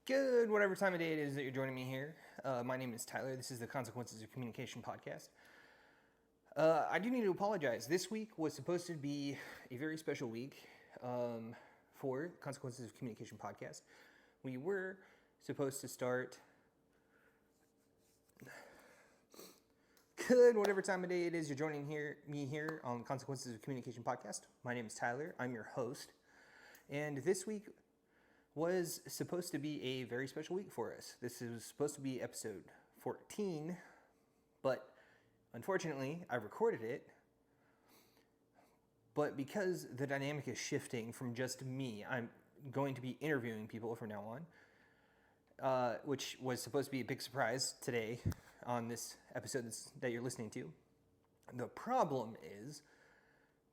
Good, whatever time of day it is that you're joining me here. My name is Tyler. This is the Consequences of Communication podcast. I do need to apologize. This week was supposed to be a very special week for Consequences of Communication podcast. We were supposed to start. Good, whatever time of day it is you're joining me here on Consequences of Communication podcast. My name is Tyler. I'm your host, and this week was supposed to be a very special week for us. This is supposed to be episode 14, but unfortunately, I recorded it. But because the dynamic is shifting from just me, I'm going to be interviewing people from now on, which was supposed to be a big surprise today on this episode that you're listening to. The problem is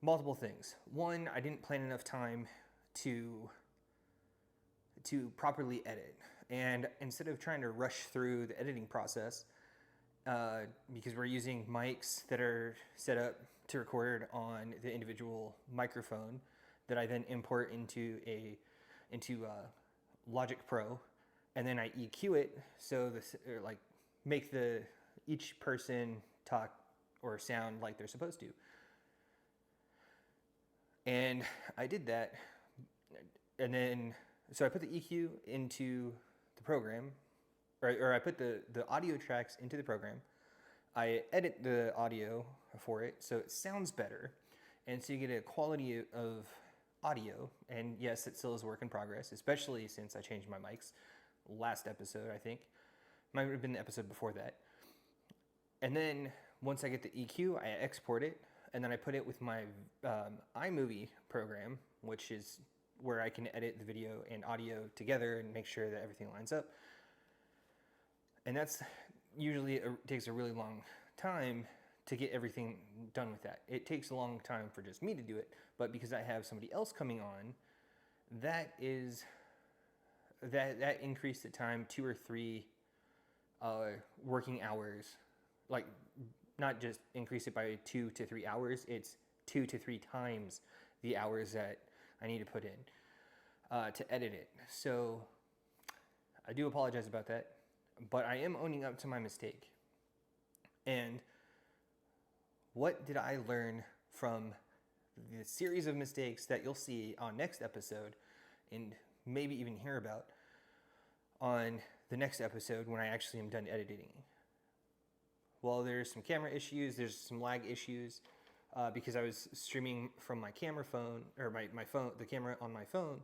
multiple things. One, I didn't plan enough time to properly edit. And instead of trying to rush through the editing process, because we're using mics that are set up to record on the individual microphone that I then import into Logic Pro, and then I EQ it so make each person talk or sound like they're supposed to. And I did that, and then so I put the EQ into the program, or I put the audio tracks into the program. I edit the audio for it so it sounds better, and so you get a quality of audio. And yes, it still is a work in progress, especially since I changed my mics last episode, I think. Might have been the episode before that. And then once I get the EQ, I export it, and then I put it with my iMovie program, which is where I can edit the video and audio together and make sure that everything lines up. And that's usually takes a really long time to get everything done with that. It takes a long time for just me to do it, but because I have somebody else coming on, that increased the time 2 or 3 working hours. Like, not just increase it by 2 to 3 hours, it's 2 to 3 times the hours that I need to put in to edit it. So I do apologize about that, but I am owning up to my mistake. And what did I learn from the series of mistakes that you'll see on next episode and maybe even hear about on the next episode when I actually am done editing? Well, there's some camera issues, there's some lag issues, because I was streaming from my camera phone, or my phone, the camera on my phone,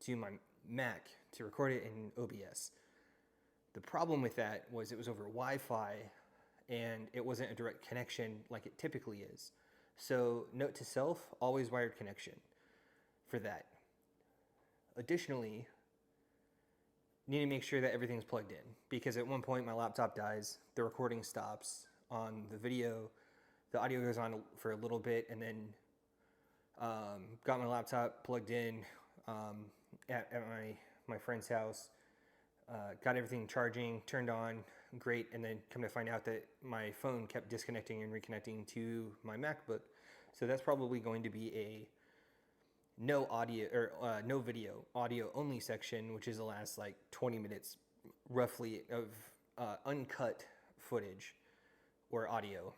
to my Mac to record it in OBS. The problem with that was it was over Wi-Fi, and it wasn't a direct connection like it typically is. So note to self, always wired connection for that. Additionally, need to make sure that everything's plugged in, because at one point my laptop dies, the recording stops on the video, the audio goes on for a little bit, and then got my laptop plugged in at my friend's house, got everything charging, turned on, great, and then come to find out that my phone kept disconnecting and reconnecting to my MacBook. So that's probably going to be a no audio or no video, audio only section, which is the last 20 minutes roughly of uncut footage or audio.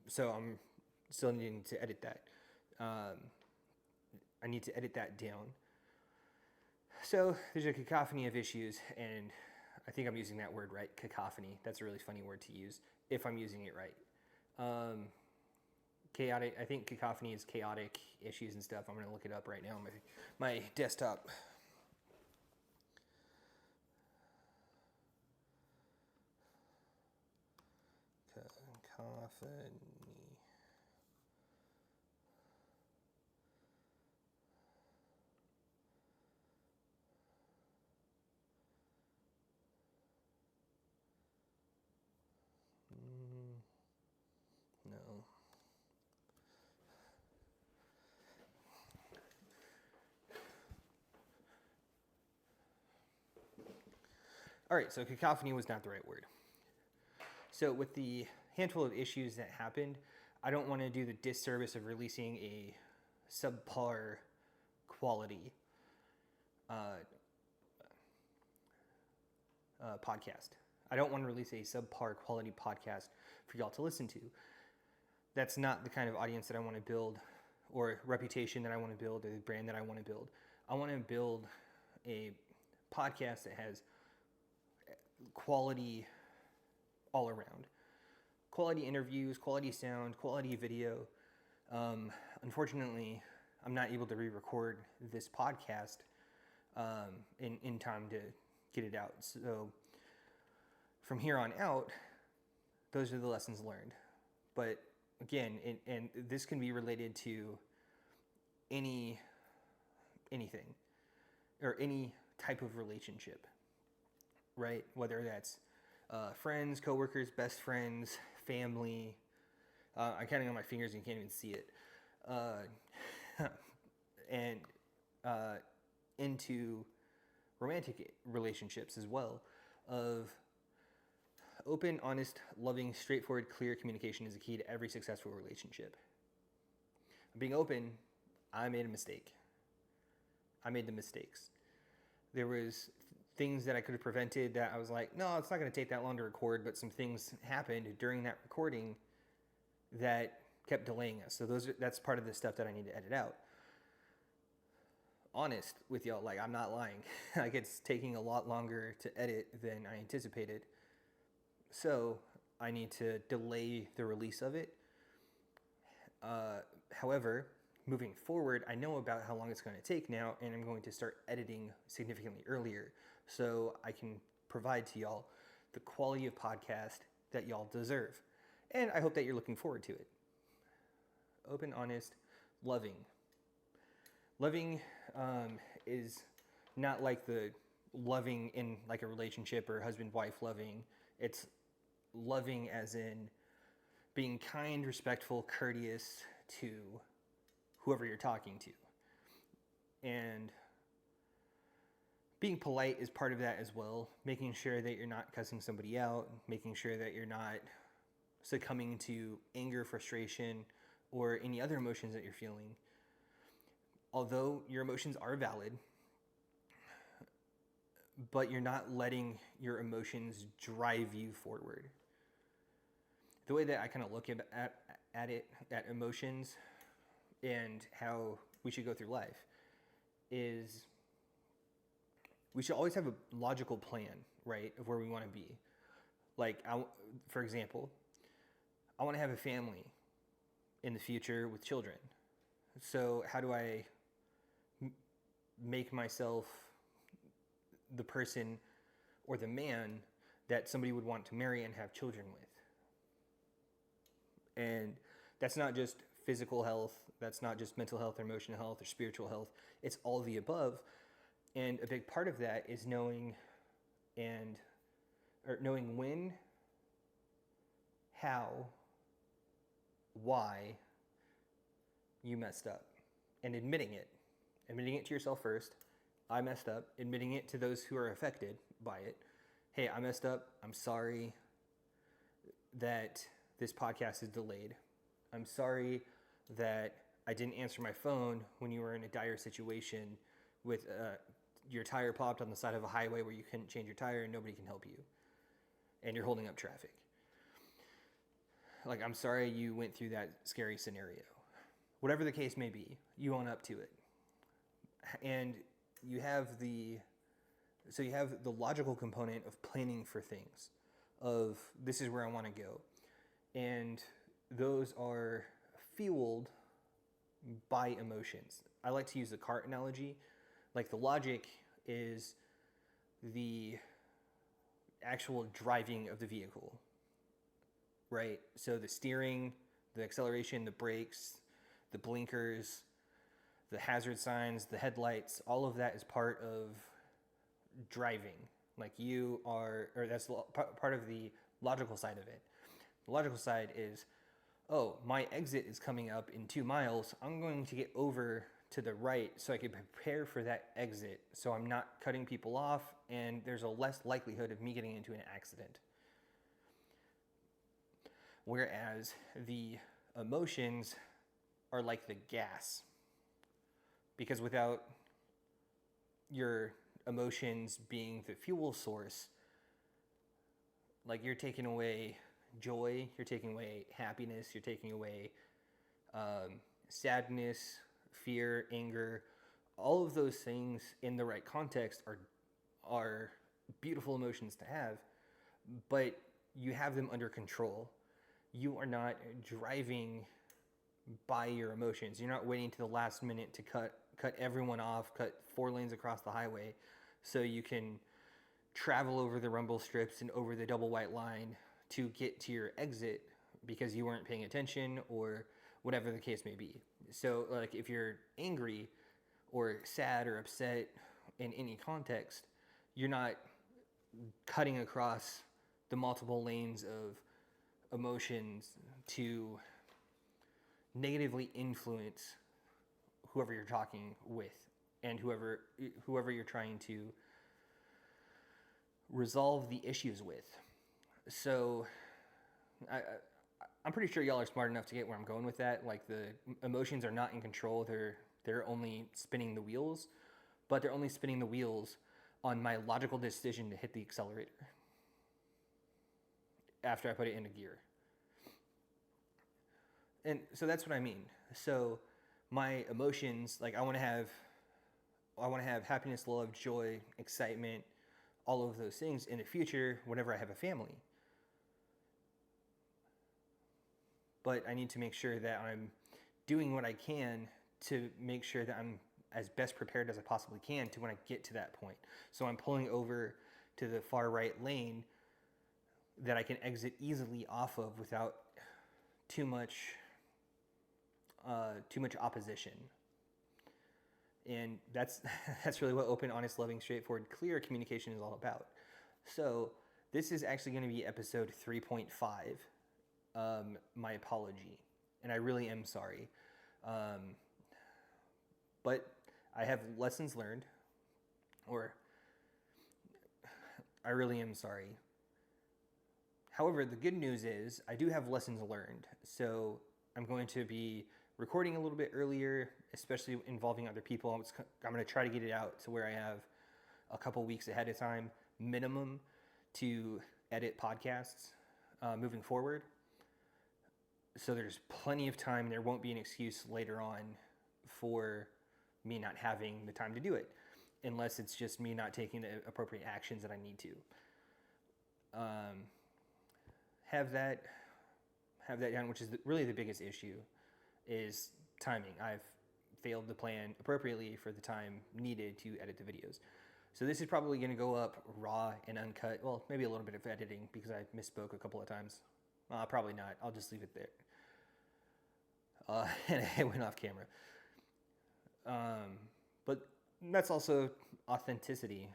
So I'm still needing to edit that. I need to edit that down. So there's a cacophony of issues, and I think I'm using that word right, cacophony. That's a really funny word to use if I'm using it right. Chaotic. I think cacophony is chaotic issues and stuff. I'm going to look it up right now on my desktop. Cacophony. No. All right, so cacophony was not the right word. So with the handful of issues that happened, I don't want to do the disservice of releasing a subpar quality podcast. I don't want to release a subpar quality podcast for y'all to listen to. That's not the kind of audience that I want to build, or reputation that I want to build, or the brand that I want to build. I want to build a podcast that has quality all around. Quality interviews, quality sound, quality video. Unfortunately, I'm not able to re-record this podcast in time to get it out. So from here on out, those are the lessons learned. But again, and this can be related to anything or any type of relationship, right? Whether that's friends, coworkers, best friends, family. I'm counting on my fingers and you can't even see it. And into romantic relationships as well, of open, honest, loving, straightforward, clear communication is the key to every successful relationship. Being open, I made a mistake. I made the mistakes. There was things that I could have prevented that I was like, no, it's not going to take that long to record, but some things happened during that recording that kept delaying us. So that's part of the stuff that I need to edit out. Honest with y'all, like, I'm not lying. Like, it's taking a lot longer to edit than I anticipated. So I need to delay the release of it. However, moving forward, I know about how long it's going to take now, and I'm going to start editing significantly earlier so I can provide to y'all the quality of podcast that y'all deserve. And I hope that you're looking forward to it. Open, honest, loving. Loving is not like the loving in like a relationship or husband-wife loving. It's loving as in being kind, respectful, courteous to whoever you're talking to. And being polite is part of that as well. Making sure that you're not cussing somebody out. Making sure that you're not succumbing to anger, frustration, or any other emotions that you're feeling. Although your emotions are valid, but you're not letting your emotions drive you forward. The way that I kind of look at it, at emotions, and how we should go through life, is we should always have a logical plan, right, of where we want to be. Like, for example, I want to have a family in the future with children. So how do I make myself the person or the man that somebody would want to marry and have children with? And that's not just physical health, that's not just mental health or emotional health or spiritual health, it's all the above. And a big part of that is knowing when, how, why you messed up, and admitting it to yourself first. I messed up. Admitting it to those who are affected by it. Hey, I messed up. I'm sorry that this podcast is delayed. I'm sorry that I didn't answer my phone when you were in a dire situation with your tire popped on the side of a highway where you couldn't change your tire and nobody can help you. And you're holding up traffic. Like, I'm sorry you went through that scary scenario. Whatever the case may be, you own up to it. And you have the logical component of planning for things, of this is where I want to go. And those are fueled by emotions. I like to use the car analogy. Like, the logic is the actual driving of the vehicle, right? So the steering, the acceleration, the brakes, the blinkers, the hazard signs, the headlights, all of that is part of driving. Like, that's part of the logical side of it. The logical side is, oh, my exit is coming up in 2 miles. I'm going to get over to the right so I can prepare for that exit so I'm not cutting people off and there's a less likelihood of me getting into an accident. Whereas the emotions are like the gas. Because without your emotions being the fuel source, Like you're taking away joy, you're taking away happiness, you're taking away sadness, fear, anger. All of those things in the right context are beautiful emotions to have, but you have them under control. You are not driving by your emotions. You're not waiting to the last minute to cut everyone off, cut 4 lanes across the highway so you can travel over the rumble strips and over the double white line to get to your exit because you weren't paying attention or whatever the case may be. So like if you're angry or sad or upset in any context, you're not cutting across the multiple lanes of emotions to negatively influence whoever you're talking with and whoever you're trying to resolve the issues with. So I'm pretty sure y'all are smart enough to get where I'm going with that. Like the emotions are not in control. They're only spinning the wheels, but they're only spinning the wheels on my logical decision to hit the accelerator after I put it into gear. And so that's what I mean. So my emotions, like I want to have happiness, love, joy, excitement, all of those things in the future whenever I have a family. But I need to make sure that I'm doing what I can to make sure that I'm as best prepared as I possibly can to when I get to that point. So I'm pulling over to the far right lane that I can exit easily off of without too much opposition. And that's really what open, honest, loving, straightforward, clear communication is all about. So this is actually going to be episode 3.5. My apology, and I really am sorry. But I have lessons learned, or I really am sorry. However, the good news is I do have lessons learned. So I'm going to be recording a little bit earlier, especially involving other people. I'm going to try to get it out to where I have a couple weeks ahead of time minimum to edit podcasts moving forward. So there's plenty of time. There won't be an excuse later on for me not having the time to do it, unless it's just me not taking the appropriate actions that I need to. Have that down, which is really the biggest issue, is timing. I've failed to plan appropriately for the time needed to edit the videos. So this is probably going to go up raw and uncut. Well, maybe a little bit of editing because I misspoke a couple of times. Probably not. I'll just leave it there. And I went off camera. But that's also authenticity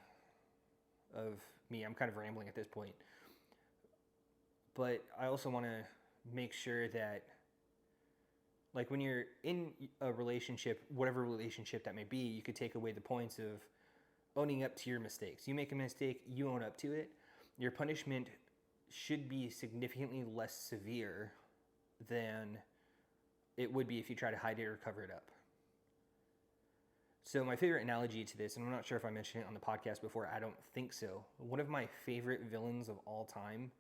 of me. I'm kind of rambling at this point. But I also want to make sure that, like, when you're in a relationship, whatever relationship that may be, you could take away the points of owning up to your mistakes. You make a mistake, you own up to it. Your punishment should be significantly less severe than it would be if you try to hide it or cover it up. So my favorite analogy to this, and I'm not sure if I mentioned it on the podcast before, I don't think so. One of my favorite villains of all time,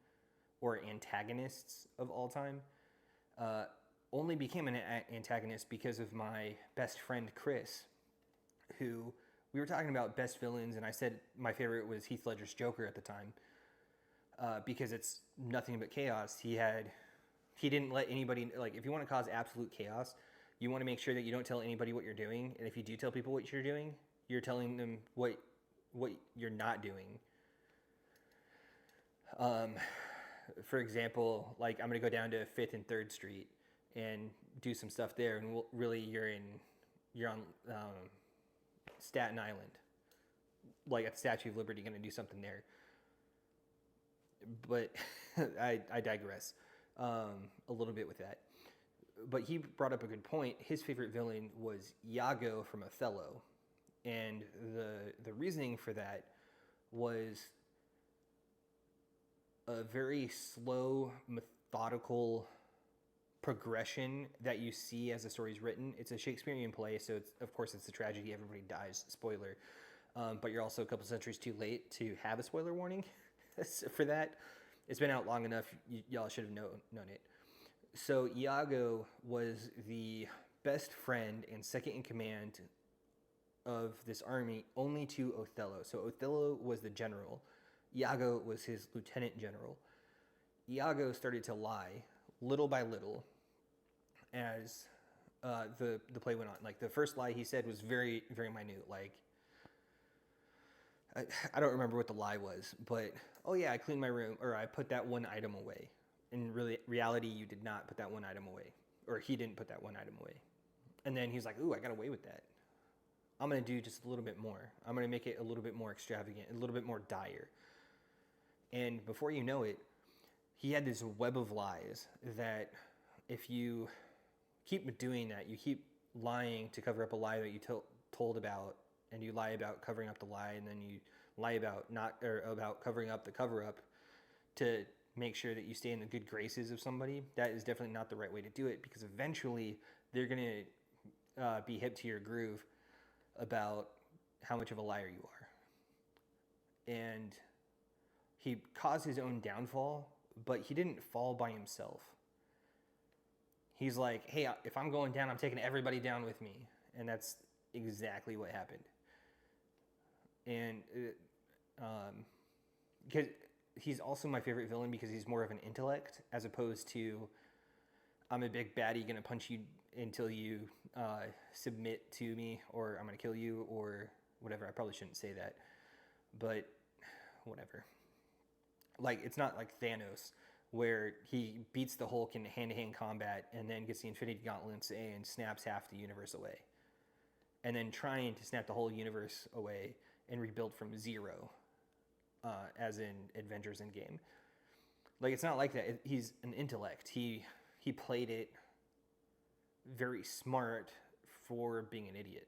or antagonists of all time, only became an antagonist because of my best friend Chris, who we were talking about best villains, and I said my favorite was Heath Ledger's Joker at the time, because it's nothing but chaos. He didn't let anybody, like, if you want to cause absolute chaos, you want to make sure that you don't tell anybody what you're doing, and if you do tell people what you're doing, you're telling them what you're not doing. For example, like, I'm going to go down to 5th and 3rd Street and do some stuff there, and really you're on Staten Island, like at the Statue of Liberty, going to do something there. But I digress a little bit with that. But he brought up a good point. His favorite villain was Iago from Othello, and the reasoning for that was a very slow, methodical progression that you see as the story's written. It's a Shakespearean play, so of course it's a tragedy. Everybody dies. Spoiler. But you're also a couple centuries too late to have a spoiler warning for that. It's been out long enough. Y'all should have known it. So Iago was the best friend and second in command of this army, only to Othello. So Othello was the general. Iago was his lieutenant general. Iago started to lie little by little as the play went on. Like, the first lie he said was very, very minute. Like, I don't remember what the lie was, but, oh yeah, I cleaned my room, or I put that one item away. In reality, you did not put that one item away, or he didn't put that one item away. And then he's like, ooh, I got away with that. I'm going to do just a little bit more. I'm going to make it a little bit more extravagant, a little bit more dire. And before you know it, he had this web of lies that if you keep doing that, you keep lying to cover up a lie that you told about, and you lie about covering up the lie, and then you lie about about covering up the cover-up to make sure that you stay in the good graces of somebody, that is definitely not the right way to do it, because eventually they're going to be hip to your groove about how much of a liar you are. And he caused his own downfall, but he didn't fall by himself. He's like, hey, if I'm going down, I'm taking everybody down with me. And that's exactly what happened. And because he's also my favorite villain because he's more of an intellect, as opposed to, I'm a big baddie, gonna punch you until you submit to me, or I'm gonna kill you, or whatever. I probably shouldn't say that, but whatever. Like, it's not like Thanos, where he beats the Hulk in hand-to-hand combat and then gets the Infinity Gauntlets and snaps half the universe away. And then trying to snap the whole universe away and rebuild from zero, as in Avengers Endgame. Like, it's not like that. He's an intellect. He played it very smart for being an idiot.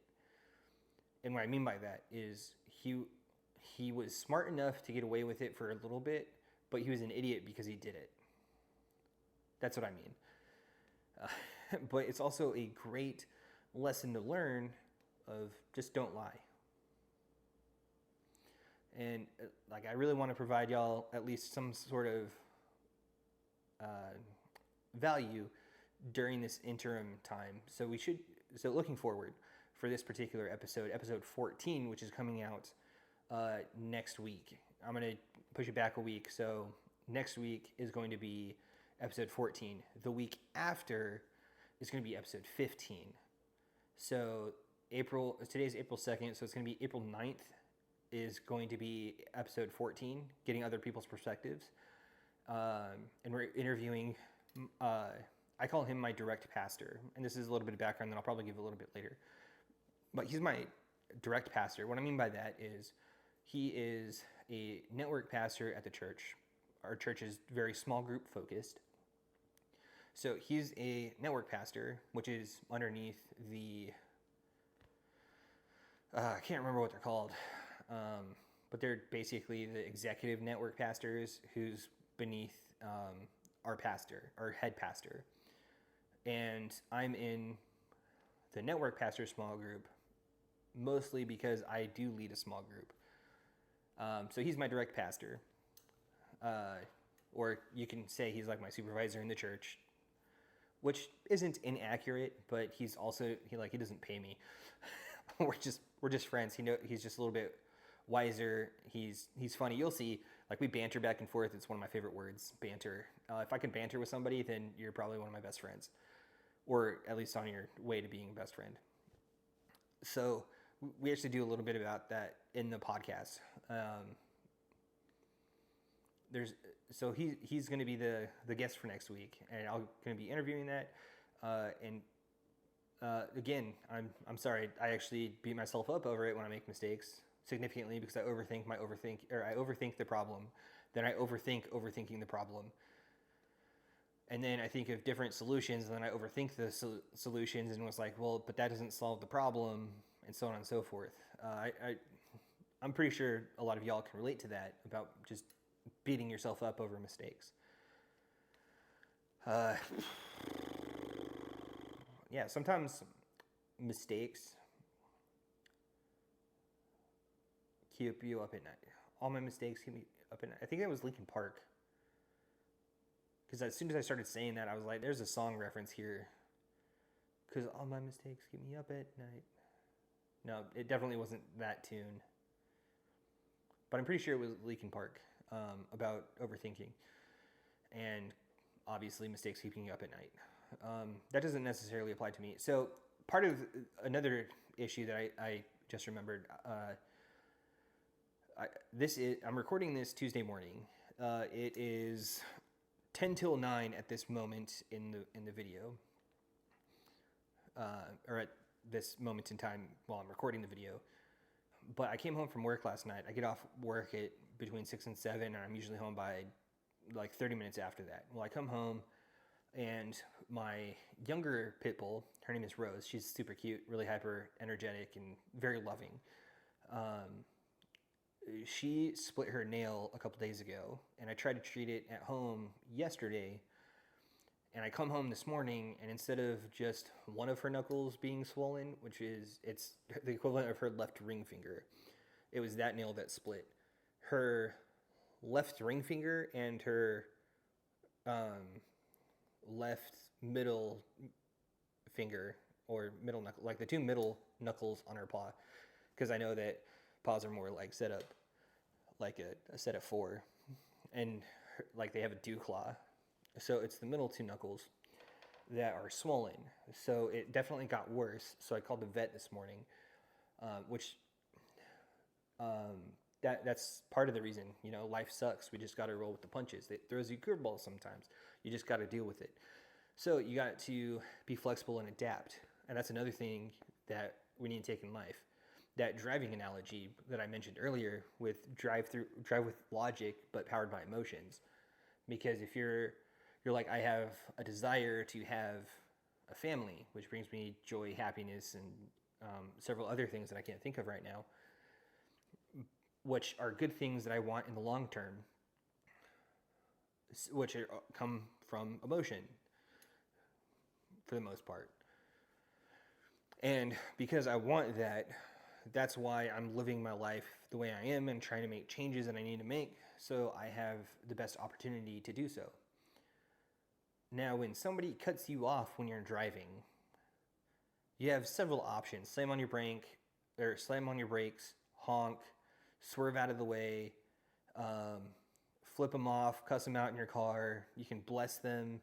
And what I mean by that is he was smart enough to get away with it for a little bit, but he was an idiot because he did it. That's what I mean. But it's also a great lesson to learn of just don't lie. And like, I really want to provide y'all at least some sort of value during this interim time. So looking forward for this particular episode 14, which is coming out next week. I'm going to push it back a week. So next week is going to be episode 14. The week after is going to be episode 15. So today's April 2nd, so it's going to be April 9th is going to be episode 14, getting other people's perspectives. And we're interviewing, I call him my direct pastor. And this is a little bit of background that I'll probably give a little bit later. But he's my direct pastor. What I mean by that is he is a network pastor at the church. Our church is very small group focused. So he's a network pastor, which is underneath the, I can't remember what they're called, but they're basically the executive network pastors who's beneath our pastor, our head pastor. And I'm in the network pastor small group, mostly because I do lead a small group. So he's my direct pastor. Or you can say he's like my supervisor in the church, which isn't inaccurate, but he's also, he doesn't pay me. we're just friends. He's just a little bit wiser. He's funny. You'll see, like, we banter back and forth. It's one of my favorite words, banter. If I can banter with somebody, then you're probably one of my best friends, or at least on your way to being a best friend. So we actually do a little bit about that in the podcast. He's going to be the guest for next week, and I'm going to be interviewing that. Again, I'm sorry. I actually beat myself up over it when I make mistakes significantly, because I overthink the problem. Then I overthink overthinking the problem. And then I think of different solutions, and then I overthink the solutions, and was like, well, but that doesn't solve the problem, and so on and so forth. I'm pretty sure a lot of y'all can relate to that, about just beating yourself up over mistakes. Yeah, sometimes mistakes keep you up at night. All my mistakes keep me up at night. I think that was Linkin Park. Because as soon as I started saying that, I was like, there's a song reference here. Because all my mistakes keep me up at night. No, it definitely wasn't that tune. But I'm pretty sure it was Linkin Park, about overthinking. And obviously mistakes keeping you up at night. That doesn't necessarily apply to me. So part of another issue that I just remembered, I'm recording this Tuesday morning. It is 10 till 9 at this moment in the video, or at this moment in time while I'm recording the video. But I came home from work last night. I get off work at between 6 and 7, and I'm usually home by like 30 minutes after that. Well, I come home, and my younger pit bull, her name is Rose. She's super cute, really hyper energetic, and very loving. She split her nail a couple days ago, and I tried to treat it at home yesterday. And I come home this morning, and instead of just one of her knuckles being swollen, it's the equivalent of her left ring finger, it was that nail that split. Her left ring finger and her left middle finger, or middle knuckle, like the two middle knuckles on her paw, because I know that paws are more like set up like a set of 4, and like they have a dew claw. So it's the middle 2 knuckles that are swollen. So it definitely got worse. So I called the vet this morning, that's part of the reason. Life sucks. We just got to roll with the punches. It throws you curveballs sometimes. You just got to deal with it. So you got to be flexible and adapt. And that's another thing that we need to take in life. That driving analogy that I mentioned earlier with drive with logic, but powered by emotions. Because if you're like, I have a desire to have a family, which brings me joy, happiness, and several other things that I can't think of right now, which are good things that I want in the long term, which come from emotion for the most part. And because I want that, that's why I'm living my life the way I am and trying to make changes that I need to make so I have the best opportunity to do so. Now, when somebody cuts you off when you're driving, you have several options. Slam on your brakes, honk, swerve out of the way, flip them off, cuss them out in your car. You can bless them,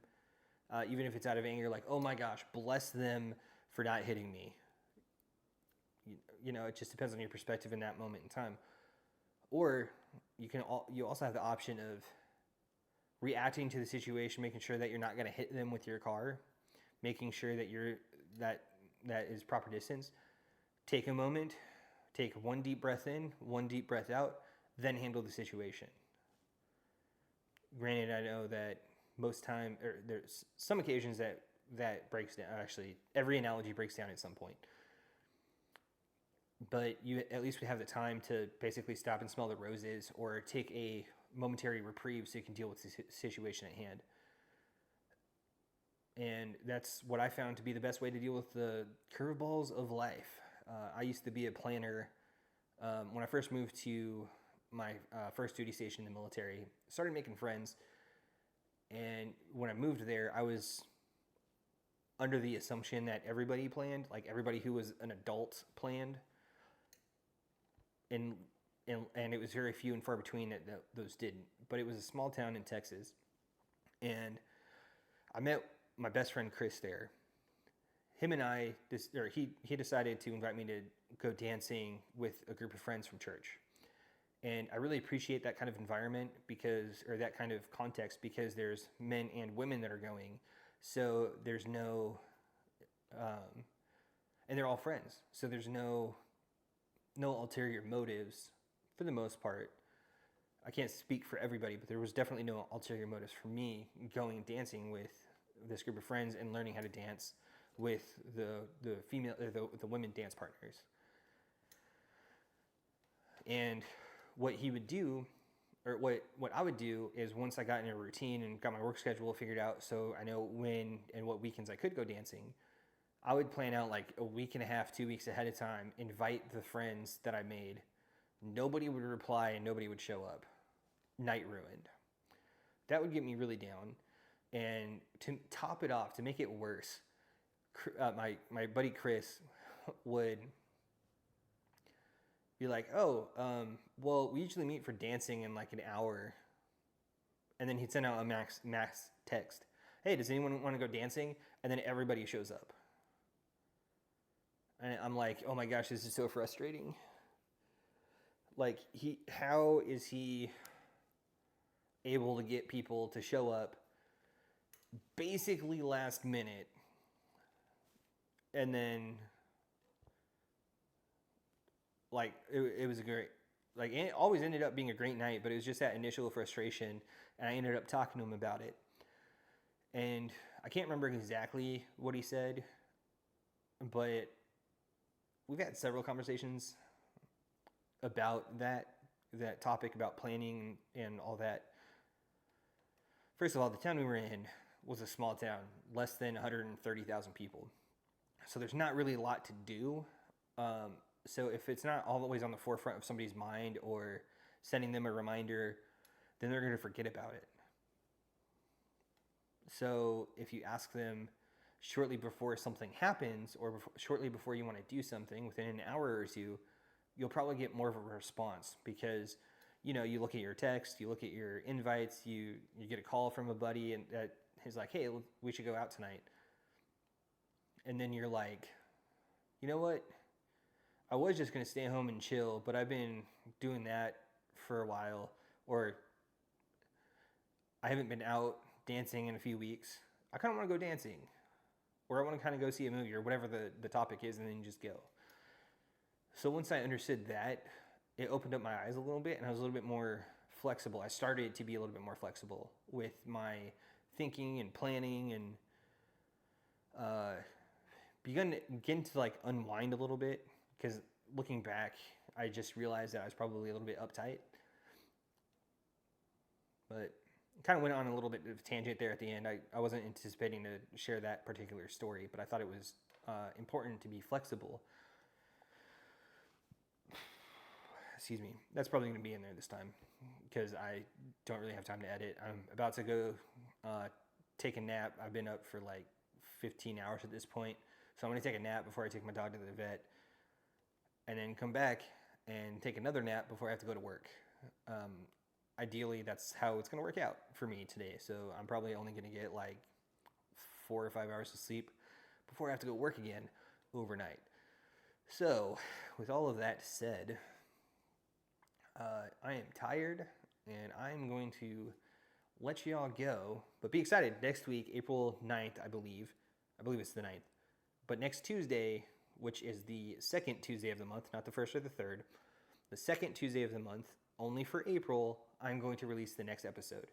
even if it's out of anger, like, oh my gosh, bless them for not hitting me. It just depends on your perspective in that moment in time. Or you also have the option of reacting to the situation, making sure that you're not going to hit them with your car, making sure that that is proper distance. Take a moment, take one deep breath in, one deep breath out, then handle the situation. Granted, I know that there's some occasions that breaks down. Actually, every analogy breaks down at some point. But you at least have the time to basically stop and smell the roses, or take a momentary reprieve so you can deal with the situation at hand. And that's what I found to be the best way to deal with the curveballs of life. I used to be a planner. When I first moved to my first duty station in the military, started making friends. And when I moved there, I was under the assumption that everybody planned, like everybody who was an adult planned. And it was very few and far between that those didn't. But it was a small town in Texas. And I met my best friend Chris there. Him and he decided to invite me to go dancing with a group of friends from church. And I really appreciate that kind of environment or that kind of context, because there's men and women that are going. So there's no, and they're all friends. So there's no ulterior motives for the most part. I can't speak for everybody, but there was definitely no ulterior motives for me going dancing with this group of friends and learning how to dance with the women dance partners. And what he would do, or what I would do, is once I got in a routine and got my work schedule figured out, so I know when and what weekends I could go dancing, I would plan out like a week and a half, 2 weeks ahead of time, invite the friends that I made. Nobody would reply and nobody would show up. Night ruined. That would get me really down. And to top it off, to make it worse, my buddy Chris would be like, "Oh, well, we usually meet for dancing in like an hour," and then he'd send out a max text, "Hey, does anyone want to go dancing?" And then everybody shows up, and I'm like, "Oh my gosh, this is so frustrating." Like, how is he able to get people to show up basically last minute, and then like it was a great, like, it always ended up being a great night, but it was just that initial frustration, and I ended up talking to him about it, and I can't remember exactly what he said, but we've had several conversations about that topic, about planning and all that. First of all, the town we were in was a small town, less than 130,000 people. So there's not really a lot to do. So if it's not always on the forefront of somebody's mind or sending them a reminder, then they're going to forget about it. So if you ask them shortly before something happens, or shortly before you want to do something, within an hour or two, you'll probably get more of a response, because you look at your text, you look at your invites, you get a call from a buddy, and that he's like, "Hey, we should go out tonight." And then you're like, "You know what? I was just going to stay home and chill, but I've been doing that for a while, or I haven't been out dancing in a few weeks. I kind of want to go dancing, or I want to kind of go see a movie," or whatever the topic is, and then you just go. So once I understood that, it opened up my eyes a little bit, and I was a little bit more flexible. I started to be a little bit more flexible with my thinking and planning, and begin to like unwind a little bit, because looking back, I just realized that I was probably a little bit uptight. But kind of went on a little bit of a tangent there at the end. I wasn't anticipating to share that particular story, but I thought it was important to be flexible. Excuse me. That's probably going to be in there this time, because I don't really have time to edit. I'm about to go take a nap. I've been up for like 15 hours at this point. So I'm going to take a nap before I take my dog to the vet, and then come back and take another nap before I have to go to work. Ideally, that's how it's going to work out for me today. So I'm probably only going to get like 4 or 5 hours of sleep before I have to go work again overnight. So with all of that said, I am tired, and I'm going to let y'all go. But be excited. Next week, April 9th, I believe it's the 9th. But next Tuesday, which is the second Tuesday of the month, not the first or the third, the second Tuesday of the month, only for April, I'm going to release the next episode.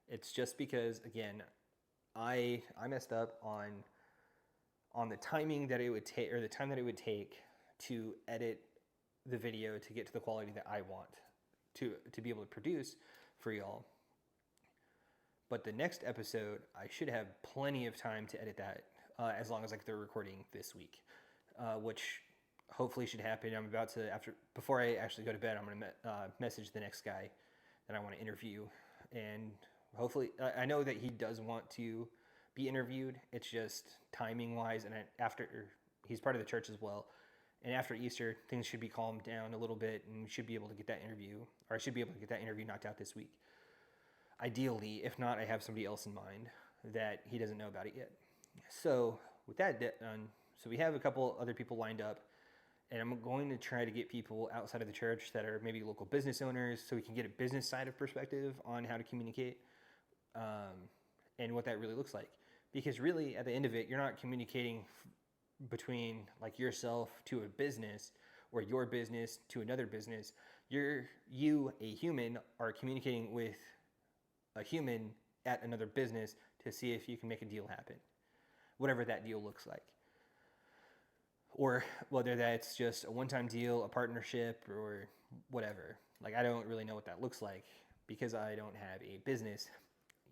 It's just because, again, I messed up on the timing that it would take, or the time that it would take to edit the video to get to the quality that I want to be able to produce for y'all. But the next episode, I should have plenty of time to edit that, as long as like they're recording this week, which hopefully should happen. I'm about to, before I actually go to bed, I'm going to message the next guy that I want to interview, and hopefully, I know that he does want to be interviewed. It's just timing wise, and he's part of the church as well. And after Easter, things should be calmed down a little bit, and we should be able to get that interview, or I should be able to get that interview knocked out this week. Ideally, if not, I have somebody else in mind that he doesn't know about it yet. So with that done, so we have a couple other people lined up, and I'm going to try to get people outside of the church that are maybe local business owners, so we can get a business side of perspective on how to communicate, and what that really looks like. Because really, at the end of it, you're not communicating between like yourself to a business, or your business to another business. You, a human, are communicating with a human at another business to see if you can make a deal happen, whatever that deal looks like. Or whether that's just a one-time deal, a partnership, or whatever. Like, I don't really know what that looks like, because I don't have a business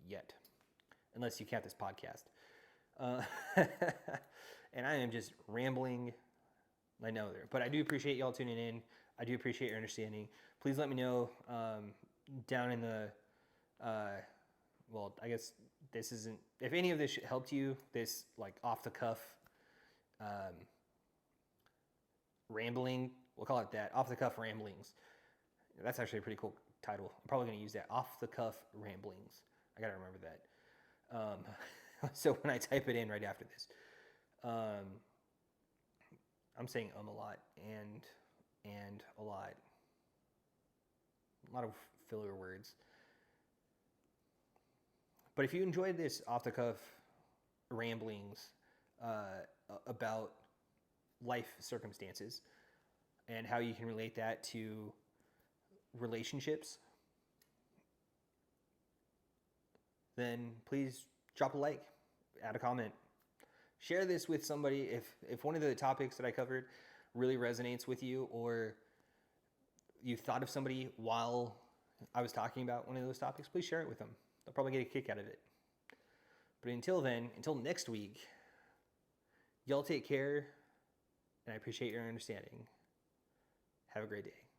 yet, unless you count this podcast. And I am just rambling. I know there, but I do appreciate y'all tuning in. I do appreciate your understanding. Please let me know down in the, I guess this isn't, if any of this helped you, this like off the cuff rambling, we'll call it that, off the cuff ramblings. That's actually a pretty cool title. I'm probably going to use that, off the cuff ramblings. I got to remember that. So when I type it in right after this, I'm saying a lot and a lot of filler words. But if you enjoyed this off the cuff ramblings about life circumstances and how you can relate that to relationships, then please drop a like, add a comment, share this with somebody. If one of the topics that I covered really resonates with you, or you thought of somebody while I was talking about one of those topics, please share it with them. They'll probably get a kick out of it. But until then, until next week, y'all take care, and I appreciate your understanding. Have a great day.